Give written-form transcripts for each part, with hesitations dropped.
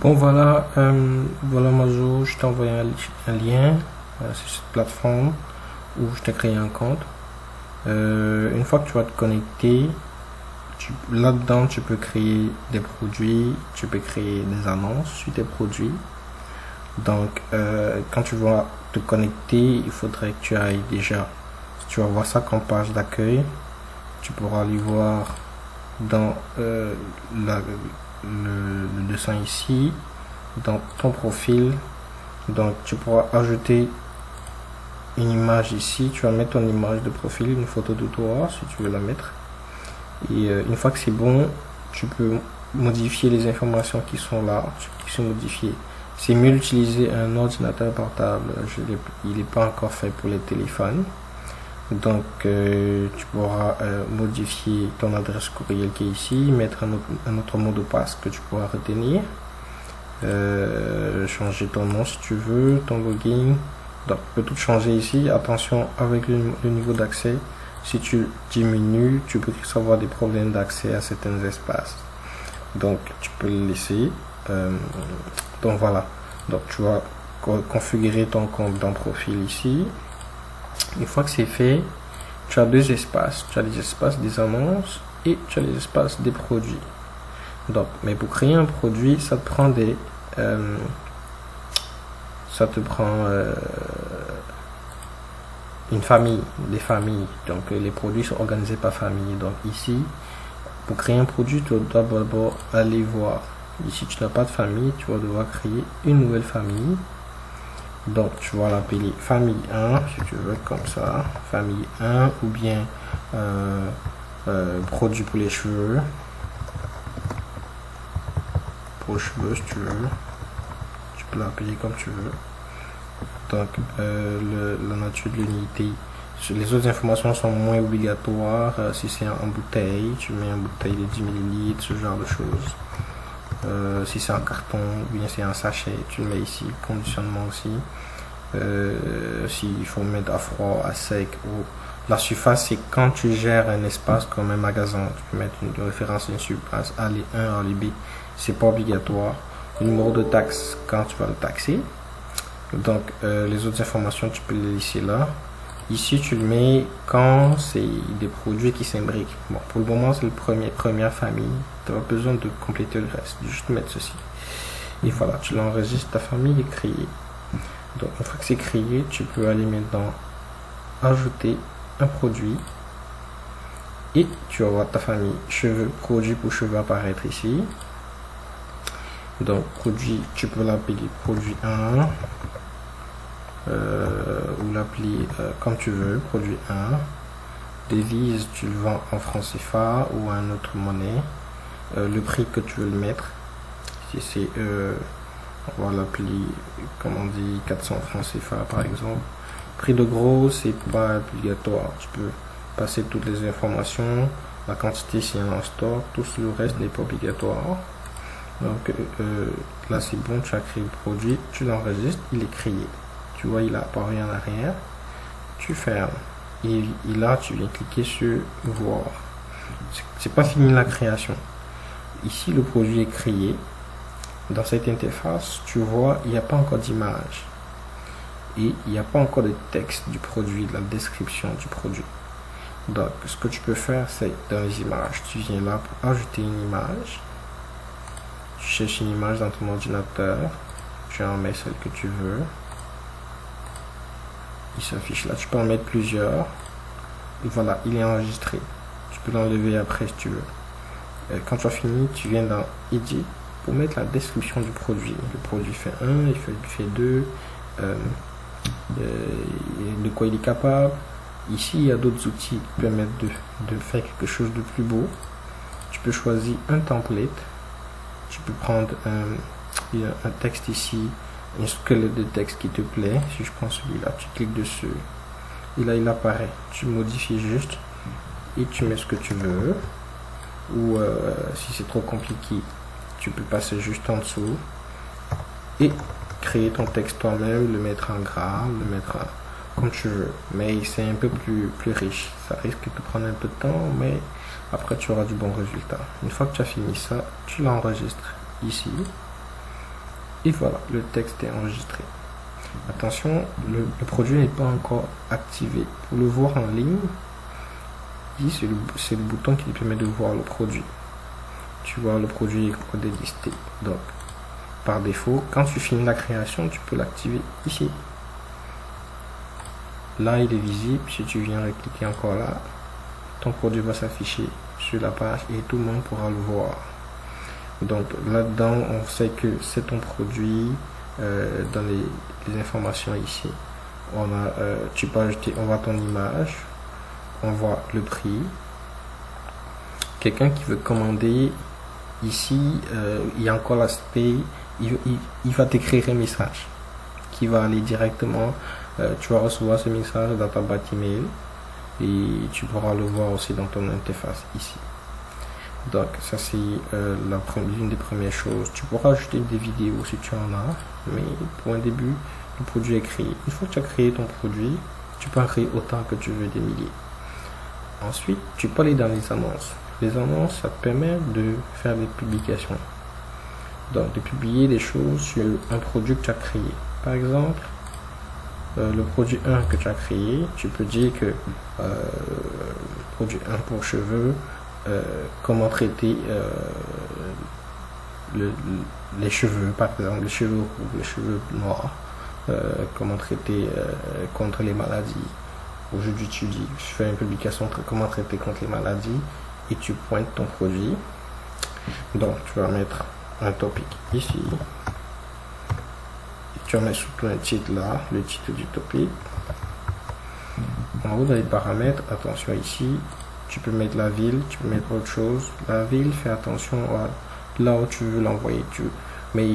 Bon voilà, voilà Mazo, je t'ai envoyé un lien sur cette plateforme où je t'ai créé un compte. Une fois que tu vas te connecter, là-dedans tu peux créer des produits, tu peux créer des annonces sur tes produits. Donc quand tu vas te connecter, il faudrait que tu ailles déjà, tu vas voir ça comme page d'accueil, tu pourras aller voir dans le dessin ici, dans ton profil. Donc tu pourras ajouter une image ici, tu vas mettre ton image de profil, une photo de toi si tu veux la mettre, et une fois que c'est bon, tu peux modifier les informations qui sont là, qui sont modifiées. C'est mieux d'utiliser un ordinateur portable, il n'est pas encore fait pour les téléphones. Donc tu pourras modifier ton adresse courriel qui est ici, mettre un autre mot de passe que tu pourras retenir, changer ton nom si tu veux, ton login. Donc tu peux tout changer ici. Attention avec le niveau d'accès, si tu diminues, tu peux avoir des problèmes d'accès à certains espaces. Donc tu peux le laisser. Donc voilà, donc tu vas configurer ton compte dans profil ici. Une fois que c'est fait, tu as deux espaces. Tu as les espaces des annonces et tu as les espaces des produits. Donc, mais pour créer un produit, ça te prend une famille, des familles. Donc, les produits sont organisés par famille. Donc, ici, pour créer un produit, tu dois d'abord aller voir. Ici, tu n'as pas de famille, tu vas devoir créer une nouvelle famille. Donc tu vas l'appeler famille 1 si tu veux, comme ça, famille 1, ou bien produit pour les cheveux, si tu veux, tu peux l'appeler comme tu veux. Donc la nature de l'unité, les autres informations sont moins obligatoires. Si c'est en bouteille, tu mets en bouteille de 10 ml, ce genre de choses. Si c'est en carton ou bien c'est un sachet, tu le mets ici. Conditionnement aussi, s'il faut mettre à froid, à sec, ou la surface, c'est quand tu gères un espace comme un magasin, tu peux mettre une référence, une surface, aller 1, aller B, c'est pas obligatoire. Le numéro de taxe quand tu vas le taxer. Donc les autres informations tu peux les laisser là. Ici tu le mets quand c'est des produits qui s'imbriquent. Bon, pour le moment c'est le première famille, tu n'as pas besoin de compléter le reste, juste mettre ceci. Et voilà, tu l'enregistres, ta famille est créée. Donc une fois que c'est créé, tu peux aller maintenant ajouter un produit et tu vas voir ta famille cheveux, produit pour cheveux apparaître ici. Donc produit, tu peux l'appeler produit 1 ou l'appeler comme tu veux, produit 1. Devise, tu le vends en franc CFA ou à une autre monnaie. Le prix que tu veux le mettre, si c'est on va l'appeler, comme on dit, 400 francs CFA par exemple. Prix de gros, c'est pas obligatoire, tu peux passer toutes les informations, la quantité si en stock, tout le reste n'est pas obligatoire. Donc là c'est bon, tu as créé le produit, tu l'enregistres, il est créé. Tu vois, il a apparu en arrière, tu fermes. Et là, tu viens cliquer sur voir. C'est pas fini la création. Ici, le produit est créé. Dans cette interface, tu vois, il n'y a pas encore d'image. Et il n'y a pas encore de texte du produit, de la description du produit. Donc, ce que tu peux faire, c'est dans les images, tu viens là pour ajouter une image. Tu cherches une image dans ton ordinateur. Tu en mets celle que tu veux. Il s'affiche là, tu peux en mettre plusieurs. Et voilà, il est enregistré. Tu peux l'enlever après si tu veux. Quand tu as fini, tu viens dans Edit pour mettre la description du produit. Le produit fait 1, il fait 2, de quoi il est capable. Ici, il y a d'autres outils qui permettent de faire quelque chose de plus beau. Tu peux choisir un template. Tu peux prendre un texte ici, un squelette de texte qui te plaît. Si je prends celui-là, tu cliques dessus et là il apparaît. Tu modifies juste et tu mets ce que tu veux, ou si c'est trop compliqué, tu peux passer juste en dessous et créer ton texte toi-même, le mettre en gras, le mettre comme tu veux, mais c'est un peu plus riche. Ça risque de prendre un peu de temps, mais après tu auras du bon résultat. Une fois que tu as fini ça, tu l'enregistres ici. Et voilà, le texte est enregistré. Attention, le produit n'est pas encore activé. Pour le voir en ligne, ici c'est le bouton qui permet de voir le produit. Tu vois, le produit est délisté. Donc, par défaut, quand tu finis la création, tu peux l'activer ici. Là, il est visible. Si tu viens cliquer encore là, ton produit va s'afficher sur la page et tout le monde pourra le voir. Donc là-dedans, on sait que c'est ton produit. Dans les informations ici, tu peux ajouter, on voit ton image, on voit le prix. Quelqu'un qui veut commander ici, il y a encore l'aspect, il va t'écrire un message qui va aller directement, tu vas recevoir ce message dans ta boîte email et tu pourras le voir aussi dans ton interface ici. Donc ça c'est l'une des premières choses. Tu pourras ajouter des vidéos si tu en as, mais pour un début, le produit est créé. Une fois que tu as créé ton produit, tu peux en créer autant que tu veux, des milliers. Ensuite, tu peux aller dans les annonces. Les annonces, ça te permet de faire des publications. Donc de publier des choses sur un produit que tu as créé. Par exemple, le produit 1 que tu as créé, tu peux dire que produit 1 pour cheveux, comment traiter les cheveux, par exemple les cheveux roux, les cheveux noirs, comment traiter contre les maladies. Aujourd'hui je fais une publication comment traiter contre les maladies et tu pointes ton produit. Donc tu vas mettre un topic ici et tu vas mettre surtout un titre là, le titre du topic. En haut dans les paramètres, attention ici, tu peux mettre la ville, tu peux mettre autre chose. La ville, fais attention à là où tu veux l'envoyer. Mais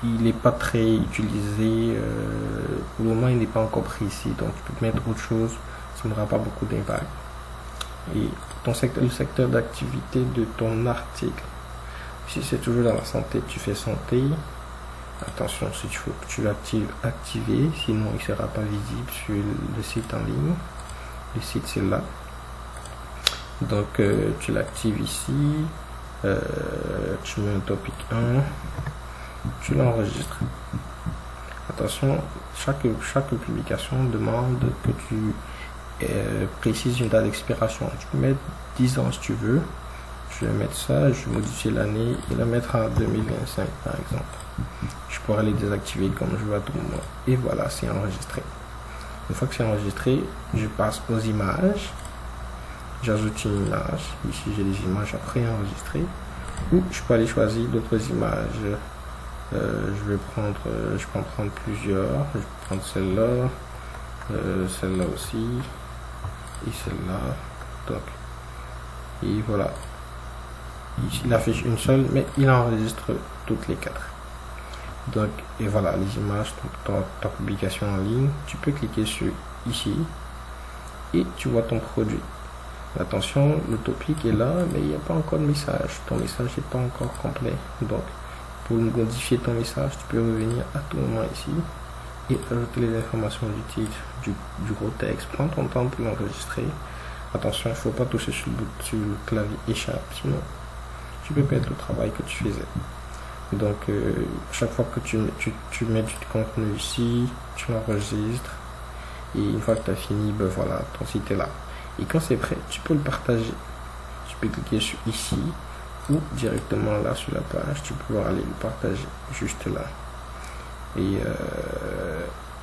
il n'est pas très utilisé. Pour le moment, il n'est pas encore précis. Donc, tu peux mettre autre chose. Ça n'aura pas beaucoup d'impact. Et le secteur d'activité de ton article. Si c'est toujours dans la santé, tu fais santé. Attention, si tu faut que tu l'actives, activer. Sinon, il ne sera pas visible sur le site en ligne. Le site, c'est là. Donc tu l'actives ici, tu mets un topic 1, tu l'enregistres. Attention, chaque publication demande que tu précises une date d'expiration. Tu peux mettre 10 ans si tu veux. Je vais mettre ça, je vais modifier l'année et la mettre en 2025 par exemple. Je pourrais les désactiver comme je veux à tout moment. Et voilà, c'est enregistré. Une fois que c'est enregistré, je passe aux images. J'ajoute une image. Ici, j'ai des images à préenregistrer. Ou je peux aller choisir d'autres images. Je peux en prendre plusieurs. Je vais prendre celle-là. Celle-là aussi. Et celle-là. Donc. Et voilà. Ici, il affiche une seule, mais il enregistre toutes les 4. Donc, et voilà, les images, ta publication en ligne. Tu peux cliquer sur ici. Et tu vois ton produit. Attention, le topic est là, mais il n'y a pas encore de message. Ton message n'est pas encore complet. Donc, pour modifier ton message, tu peux revenir à tout moment ici et ajouter les informations du titre, du gros texte. Prends ton temps pour l'enregistrer. Attention, il ne faut pas toucher sur le clavier échappe, sinon tu peux perdre le travail que tu faisais. Donc, chaque fois que tu mets du contenu ici, tu l'enregistres. Et une fois que tu as fini, ben voilà, ton site est là. Et quand c'est prêt, tu peux le partager. Tu peux cliquer sur ici ou directement là sur la page, tu peux aller le partager juste là. Et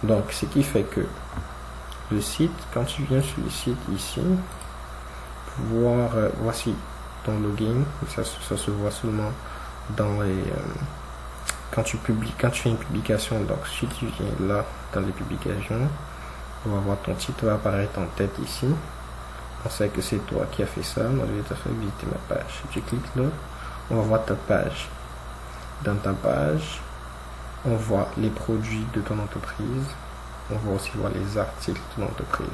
donc, ce qui fait que le site, quand tu viens sur le site ici, voir, voici ton login. Ça se voit seulement dans les quand tu fais une publication. Donc, si tu viens là dans les publications, on va voir ton titre va apparaître en tête ici. On sait que c'est toi qui as fait ça. Moi, je vais te faire visiter ma page. Si tu cliques là, on va voir ta page. Dans ta page, on voit les produits de ton entreprise. On va aussi voir les articles de ton entreprise.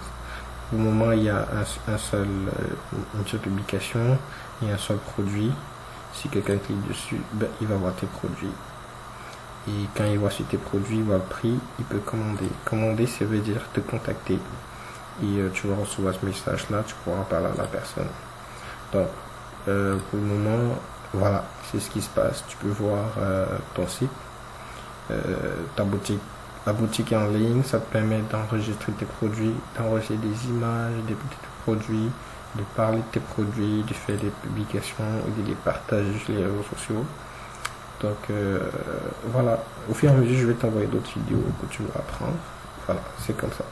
Au moment, il y a une seule publication et un seul produit. Si quelqu'un clique dessus, ben, il va voir tes produits. Et quand il voit sur tes produits, il voit le prix, il peut commander. Commander, ça veut dire te contacter. Et tu vas recevoir ce message-là, tu pourras parler à la personne. Donc, pour le moment, voilà, c'est ce qui se passe. Tu peux voir ton site. ta boutique. La boutique en ligne, ça te permet d'enregistrer tes produits, d'enregistrer des images, des petits produits, de parler de tes produits, de faire des publications et de les partager sur les réseaux sociaux. Donc voilà, au fur et à mesure, je vais t'envoyer d'autres vidéos que tu vas apprendre. Voilà, c'est comme ça.